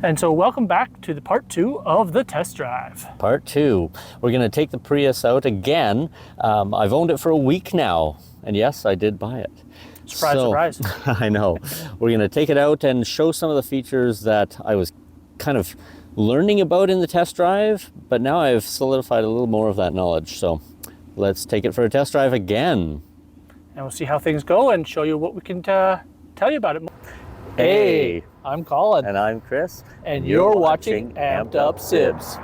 And so welcome back to the part 2 of the test drive. Part 2. We're going to take the Prius out again. I've owned it for a week now, and yes, I did buy it. Surprise. I know. We're going to take it out and show some of the features that I was kind of learning about in the test drive, but now I've solidified a little more of that knowledge. So let's take it for a test drive again. And we'll see how things go and show you what we can tell you about it. Hey, I'm Colin. And I'm Chris. And you're watching Amped Up Sibs.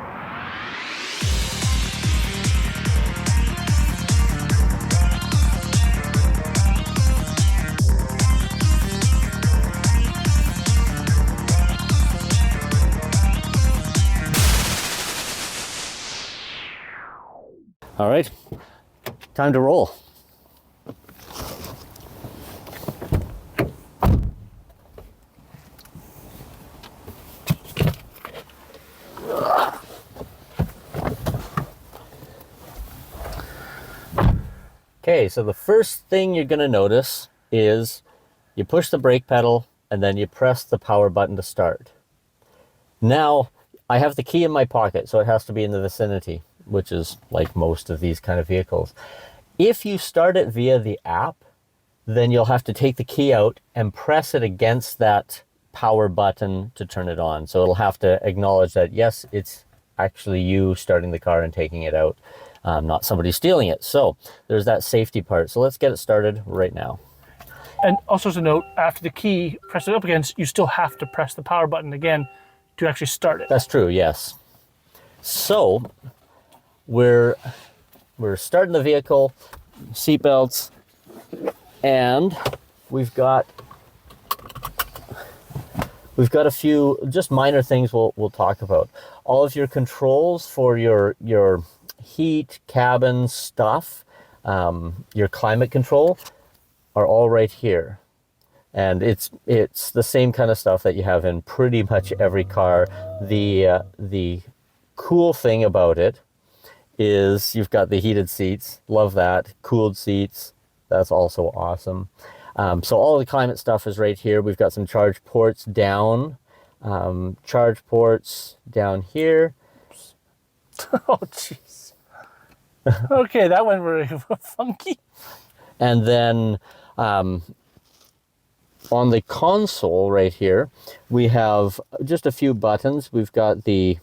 All right, time to roll. Okay, so the first thing you're going to notice is you push the brake pedal and then you press the power button to start. Now, I have the key in my pocket, so it has to be in the vicinity, which is like most of these kind of vehicles. If you start it via the app, then you'll have to take the key out and press it against that power button to turn it on. So it'll have to acknowledge that, yes, it's actually you starting the car and taking it out. Not somebody stealing it. So there's that safety part. So let's get it started right now. And also to note, after the key, press it up against, you still have to press the power button again to actually start it. That's true, yes. So we're starting the vehicle, seatbelts, and we've got a few just minor things we'll talk about. All of your controls for your heat, cabin stuff, your climate control are all right here. And it's the same kind of stuff that you have in pretty much every car. The cool thing about it is you've got the heated seats, love that, cooled seats, that's also awesome. So all the climate stuff is right here. We've got some charge ports down, charge ports down here. Oh, jeez. Okay, that went really funky. And then on the console right here, we have just a few buttons. We've got the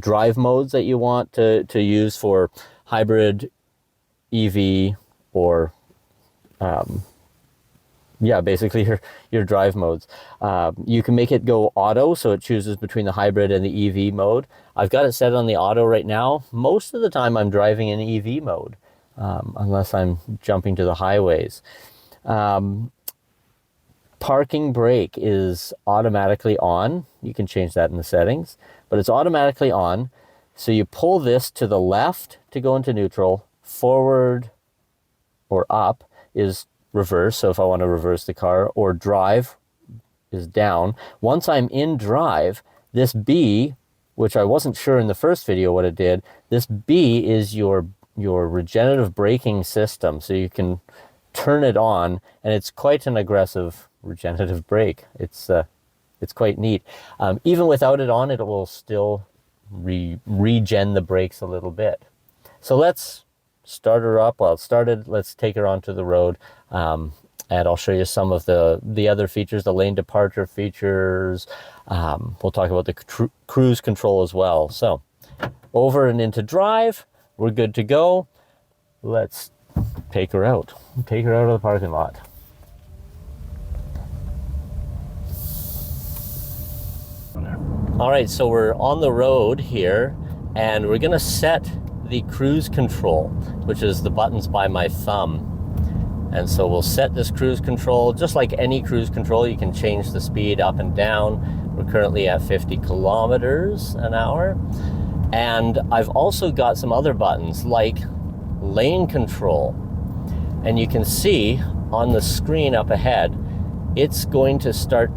drive modes that you want to use for hybrid, EV, or basically your drive modes. You can make it go auto, so it chooses between the hybrid and the EV mode. I've got it set on the auto right now. Most of the time I'm driving in EV mode, unless I'm jumping to the highways. Parking brake is automatically on. You can change that in the settings, but it's automatically on. So you pull this to the left to go into neutral, forward or up is reverse, so if I want to reverse the car, or drive is down. Once I'm in drive, this B, which I wasn't sure in the first video what it did, this B is your regenerative braking system, so you can turn it on, and it's quite an aggressive regenerative brake. It's quite neat. Even without it on, it will still regen the brakes a little bit. So let's start her up. Well, it's started. Let's take her onto the road, and I'll show you some of the other features, the lane departure features. We'll talk about the cruise control as well. So over and into drive, we're good to go. Let's take her out. Take her out of the parking lot. All right, so we're on the road here, and we're gonna set the cruise control, which is the buttons by my thumb. And so we'll set this cruise control, just like any cruise control, you can change the speed up and down. We're currently at 50 kilometers an hour. And I've also got some other buttons like lane control. And you can see on the screen up ahead, it's going to start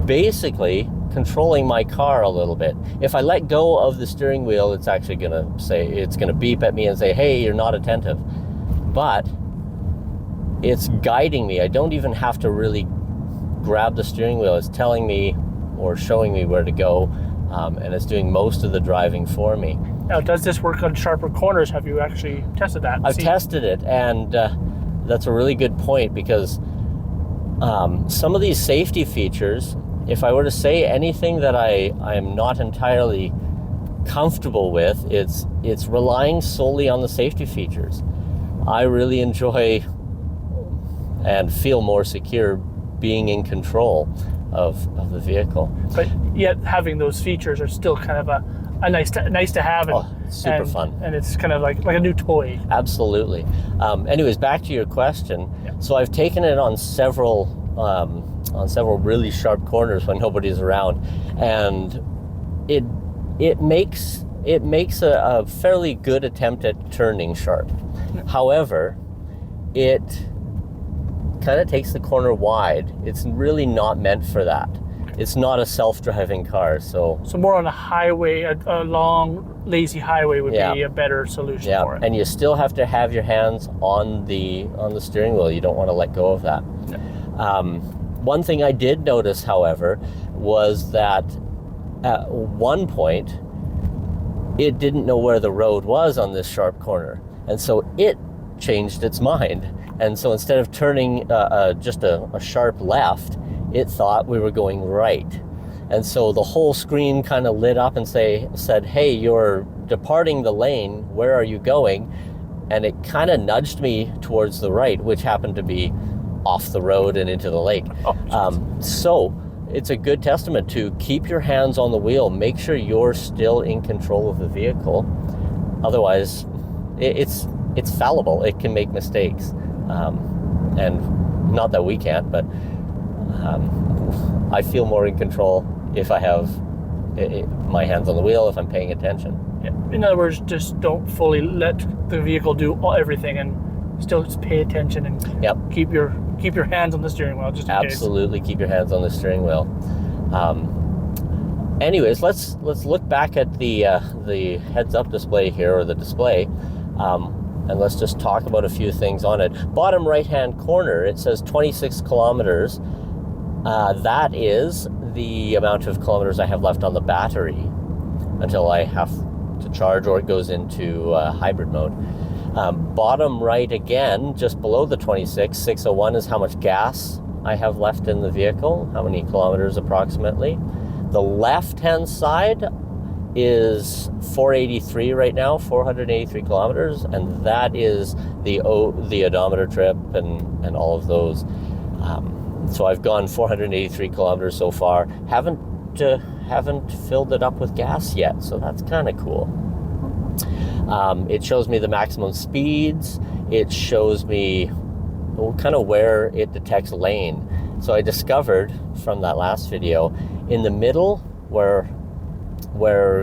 basically controlling my car a little bit. If I let go of the steering wheel, it's actually gonna beep at me and say, hey, you're not attentive. But it's guiding me. I don't even have to really grab the steering wheel. It's telling me or showing me where to go, and it's doing most of the driving for me. Now, does this work on sharper corners? Have you actually tested that? I've tested it, and that's a really good point, because some of these safety features, if I were to say anything that I am not entirely comfortable with, it's relying solely on the safety features. I really enjoy and feel more secure being in control of the vehicle. But yet having those features are still kind of a nice to have, and super fun. And it's kind of like a new toy. Absolutely. Anyways, back to your question. Yeah. So I've taken it on several really sharp corners when nobody's around, and it makes a fairly good attempt at turning sharp. Yeah. However, it kind of takes the corner wide. It's really not meant for that. It's not a self-driving car, so more on a highway, a long, lazy highway would be a better solution for it. And you still have to have your hands on the steering wheel. You don't want to let go of that. Yeah. One thing I did notice, however, was that at one point it didn't know where the road was on this sharp corner, and so it changed its mind. And so instead of turning just a sharp left, it thought we were going right. And so the whole screen kind of lit up and said, hey, you're departing the lane, where are you going? And it kind of nudged me towards the right, which happened to be off the road and into the lake. So it's a good testament to keep your hands on the wheel, make sure you're still in control of the vehicle. Otherwise, it's fallible, it can make mistakes. And not that we can't, but I feel more in control if I have my hands on the wheel, if I'm paying attention. Yeah. In other words, just don't fully let the vehicle do everything, and still just pay attention and keep your hands on the steering wheel, just in Absolutely, case. Keep your hands on the steering wheel. Anyways, let's look back at the heads-up display here, or the display. And let's just talk about a few things on it. Bottom right-hand corner, it says 26 kilometers. That is the amount of kilometers I have left on the battery until I have to charge or it goes into hybrid mode. Bottom right again, just below the 26, 601 is how much gas I have left in the vehicle, how many kilometers approximately. The left-hand side is 483 right now, 483 kilometers, and that is the odometer trip and all of those. So I've gone 483 kilometers so far. Haven't filled it up with gas yet, so that's kind of cool. It shows me the maximum speeds. It shows me kind of where it detects lane. So I discovered from that last video, in the middle where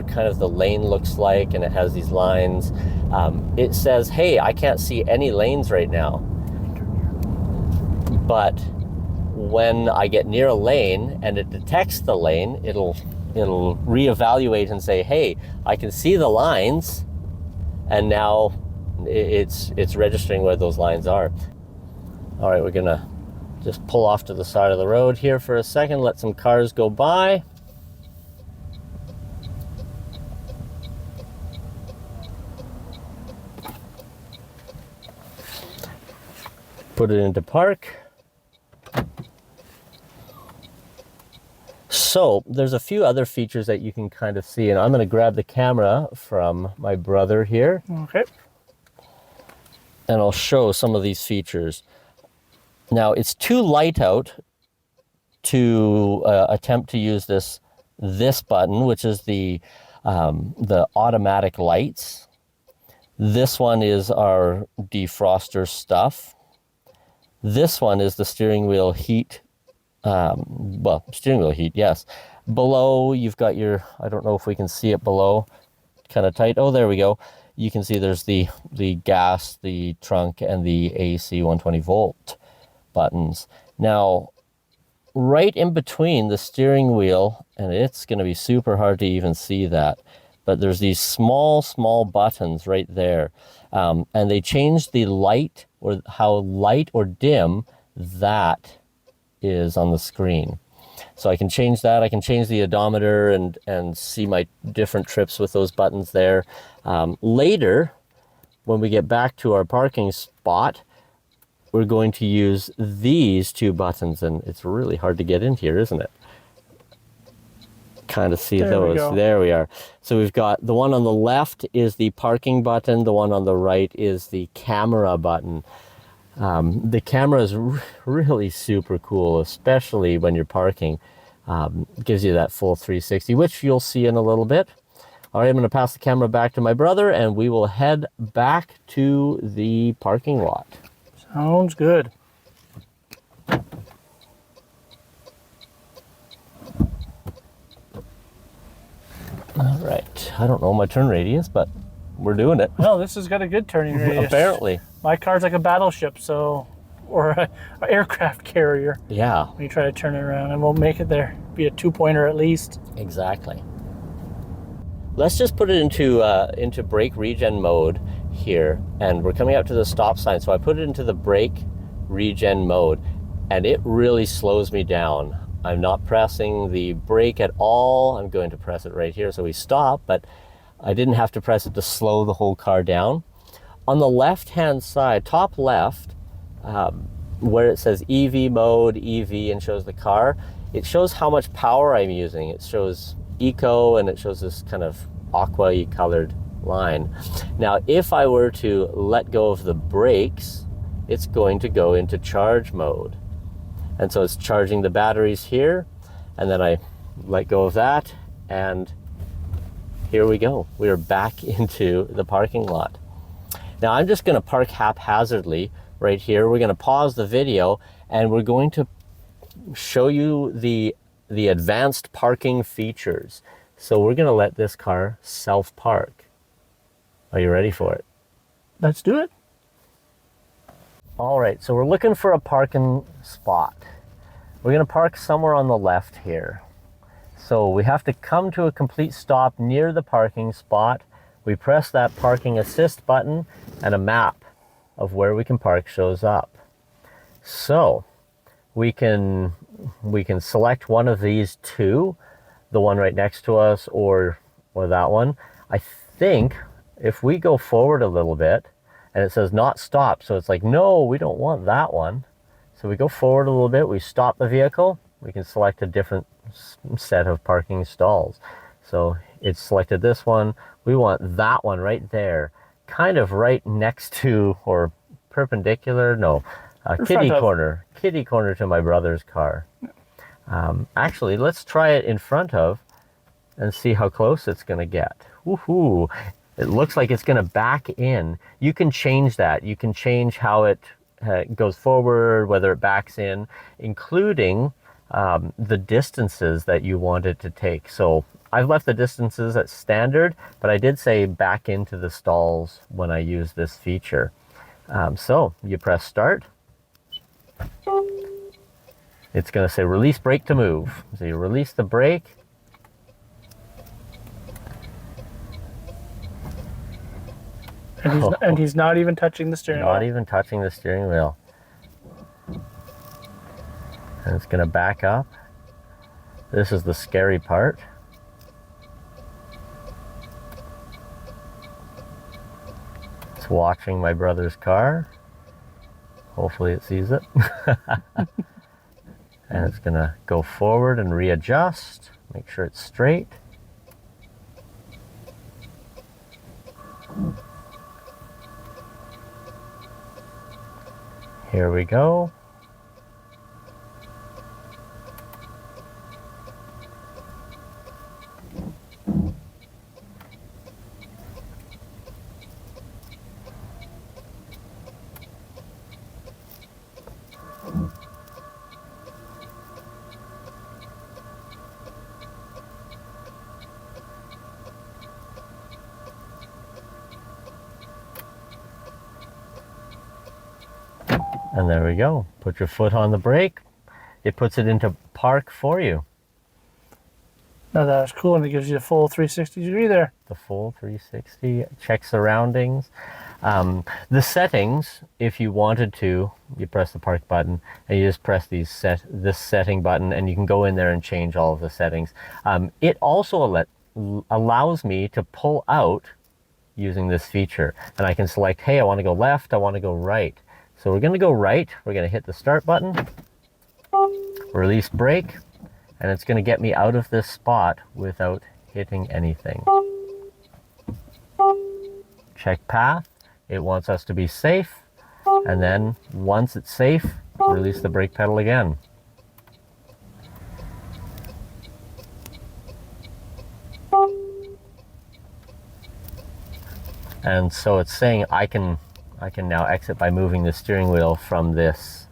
kind of the lane looks like, and it has these lines, it says, hey, I can't see any lanes right now. But when I get near a lane and it detects the lane, it'll reevaluate and say, hey, I can see the lines, and now it's registering where those lines are. All right, we're gonna just pull off to the side of the road here for a second, let some cars go by. Put it into park. So there's a few other features that you can kind of see, and I'm going to grab the camera from my brother here. Okay. And I'll show some of these features. Now, it's too light out to attempt to use this button, which is the automatic lights. This one is our defroster stuff. This one is the steering wheel heat. Steering wheel heat, yes. Below, you've got your, I don't know if we can see it below, kind of tight. Oh, there we go. You can see there's the gas, the trunk, and the AC 120 volt buttons. Now, right in between the steering wheel, and it's going to be super hard to even see that, but there's these small buttons right there. And they change the light, or how light or dim that is on the screen. So I can change that. I can change the odometer and see my different trips with those buttons there. Later, when we get back to our parking spot, we're going to use these two buttons, and it's really hard to get in here, isn't it? Kind of see those. There we are. So we've got the one on the left is the parking button. The one on the right is the camera button. The camera is really super cool, especially when you're parking. Gives you that full 360, which you'll see in a little bit. All right, I'm going to pass the camera back to my brother, and we will head back to the parking lot. Sounds good. All right. I don't know my turn radius, but we're doing it. Well, this has got a good turning radius. Apparently. My car's like a battleship, so, or an aircraft carrier. Yeah. When you try to turn it around, and we'll make it there. Be a 2-pointer at least. Exactly. Let's just put it into brake regen mode here, and we're coming up to the stop sign. So I put it into the brake regen mode, and it really slows me down. I'm not pressing the brake at all. I'm going to press it right here so we stop, but I didn't have to press it to slow the whole car down. On the left-hand side, top left, where it says EV mode, EV, and shows the car, it shows how much power I'm using. It shows eco, and it shows this kind of aqua-y colored line. Now, if I were to let go of the brakes, it's going to go into charge mode. And so it's charging the batteries here, and then I let go of that, and here we go. We are back into the parking lot. Now I'm just gonna park haphazardly right here. We're gonna pause the video, and we're going to show you the advanced parking features. So we're gonna let this car self-park. Are you ready for it? Let's do it. All right, so we're looking for a parking spot. We're gonna park somewhere on the left here. So we have to come to a complete stop near the parking spot. We press that parking assist button, and a map of where we can park shows up. So we can select one of these two, the one right next to us or that one. I think if we go forward a little bit, and it says not stop, so it's like, no, we don't want that one. So we go forward a little bit, we stop the vehicle, we can select a different set of parking stalls. So it's selected this one, we want that one right there, kind of right next to, or perpendicular, no, kitty corner to my brother's car. Actually, let's try it in front of and see how close it's gonna get. Woohoo! It looks like it's going to back in. You can change that. You can change how it goes forward, whether it backs in, including the distances that you want it to take. So I've left the distances at standard, but I did say back into the stalls when I use this feature. So you press start. It's going to say release brake to move. So you release the brake. And he's not even touching the steering wheel. Not even touching the steering wheel. And it's going to back up. This is the scary part. It's watching my brother's car. Hopefully it sees it. And it's going to go forward and readjust. Make sure it's straight. Here we go. And there we go. Put your foot on the brake. It puts it into park for you. Now that's cool, and it gives you the full 360 degree there. The full 360, check surroundings. The settings, if you wanted to, you press the park button and you just press this setting button, and you can go in there and change all of the settings. It also allows me to pull out using this feature, and I can select, hey, I want to go left, I want to go right. So we're going to go right. We're going to hit the start button, release brake, and it's going to get me out of this spot without hitting anything. Check path. It wants us to be safe, and then once it's safe, release the brake pedal again. And so it's saying I can now exit by moving the steering wheel from this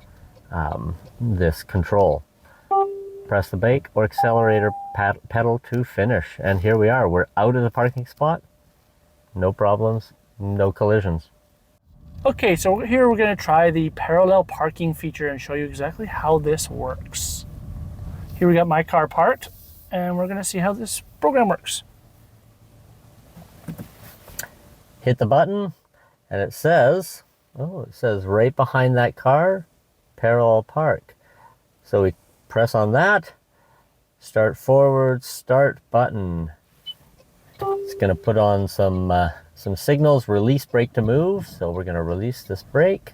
this control. Press the brake or accelerator pedal to finish, and here we are. We're out of the parking spot. No problems, no collisions. Okay, so here we're going to try the parallel parking feature and show you exactly how this works. Here we got my car parked, and we're going to see how this program works. Hit the button, and it says right behind that car, parallel park. So we press on that, start forward, start button. It's going to put on some signals, release brake to move. So we're going to release this brake.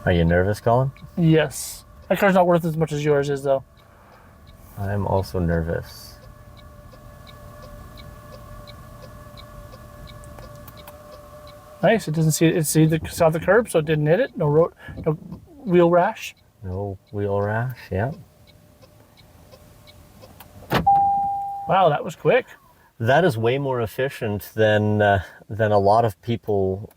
Are you nervous, Colin? Yes. My car's not worth as much as yours is, though. I'm also nervous. Nice. It doesn't see it. Saw the curb, so it didn't hit it. No wheel rash. No wheel rash. Yeah. Wow, that was quick. That is way more efficient than a lot of people's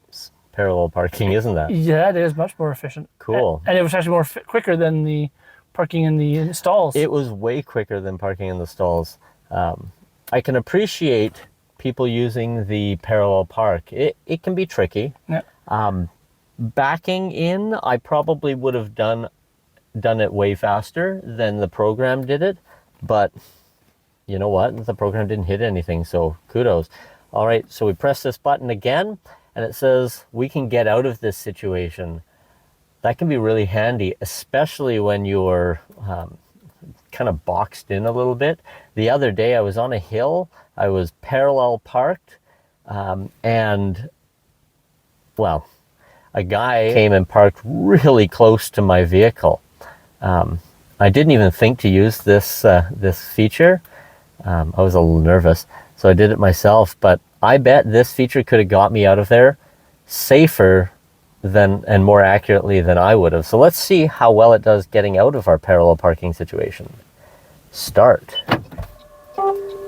parallel parking, isn't that? Yeah, it is much more efficient. Cool. And it was actually quicker than the parking in the stalls. It was way quicker than parking in the stalls. I can appreciate people using the parallel park. It can be tricky. Yeah. Backing in, I probably would have done it way faster than the program did it, but you know what? The program didn't hit anything, so kudos. All right, so we press this button again, and it says we can get out of this situation. That can be really handy, especially when you're kind of boxed in a little bit. The other day I was on a hill, I was parallel parked, and well, a guy came and parked really close to my vehicle. I didn't even think to use this feature. I was a little nervous, so I did it myself, but I bet this feature could have got me out of there safer and more accurately than I would have. So let's see how well it does getting out of our parallel parking situation. Start.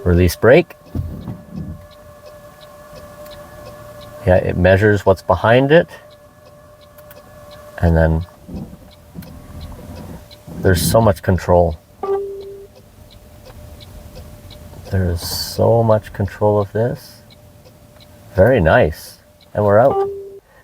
Release brake. Yeah, it measures what's behind it. And then there's so much control. There's so much control of this. Very nice. And we're out.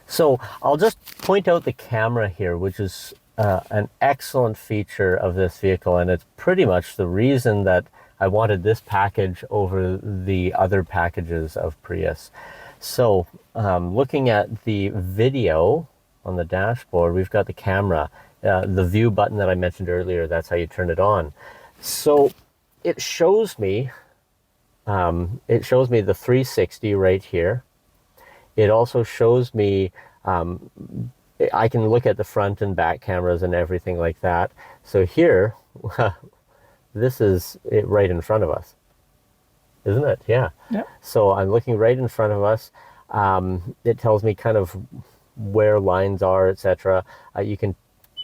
So I'll just point out the camera here, which is an excellent feature of this vehicle, and it's pretty much the reason that I wanted this package over the other packages of Prius. So looking at the video on the dashboard, we've got the camera, the view button that I mentioned earlier, that's how you turn it on. So it shows me the 360 right here. It also shows me, I can look at the front and back cameras and everything like that. So here, this is it right in front of us, isn't it? Yeah. Yeah. So I'm looking right in front of us. It tells me kind of where lines are, etc. You can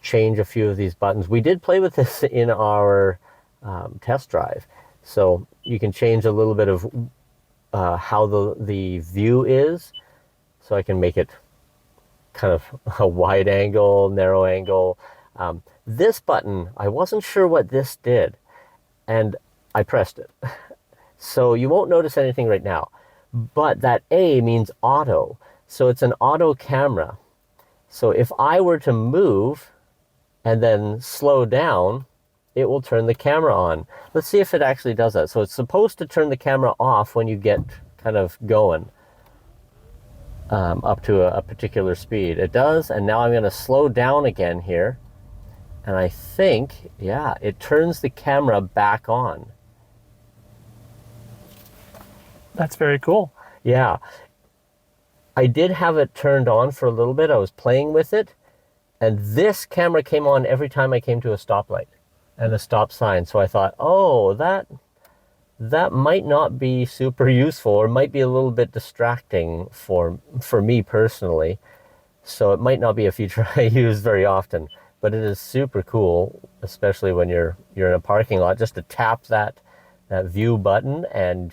change a few of these buttons. We did play with this in our test drive. So you can change a little bit of how the view is. So I can make it kind of a wide angle, narrow angle. This button, I wasn't sure what this did, and I pressed it. So you won't notice anything right now. but that A means auto. So it's an auto camera. So if I were to move and then slow down, it will turn the camera on. Let's see if it actually does that. So it's supposed to turn the camera off when you get kind of going up to a particular speed. It does, and now I'm going to slow down again here. And I think, yeah, it turns the camera back on. That's very cool. Yeah. I did have it turned on for a little bit. I was playing with it, and this camera came on every time I came to a stoplight and a stop sign. So I thought, oh, that might not be super useful, or might be a little bit distracting for me personally. So it might not be a feature I use very often, but it is super cool, especially when you're in a parking lot, just to tap that view button and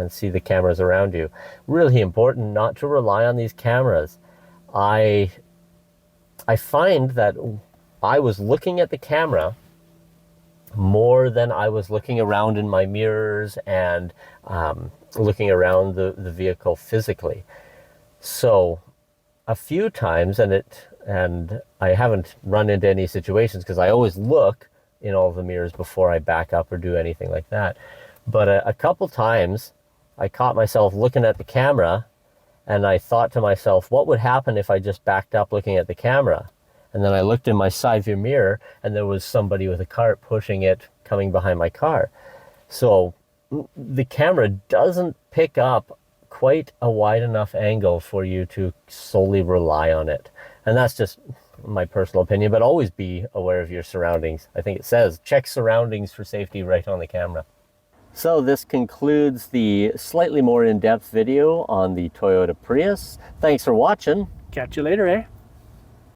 see the cameras around you. Really important not to rely on these cameras. I find that I was looking at the camera more than I was looking around in my mirrors and looking around the vehicle physically. So a few times, and I haven't run into any situations because I always look in all the mirrors before I back up or do anything like that. But a couple times I caught myself looking at the camera, and I thought to myself, what would happen if I just backed up looking at the camera? And then I looked in my side view mirror, and there was somebody with a cart pushing it coming behind my car. So the camera doesn't pick up quite a wide enough angle for you to solely rely on it. And that's just my personal opinion, but always be aware of your surroundings. I think it says check surroundings for safety right on the camera. So this concludes the slightly more in-depth video on the Toyota Prius. Thanks for watching. Catch you later, eh?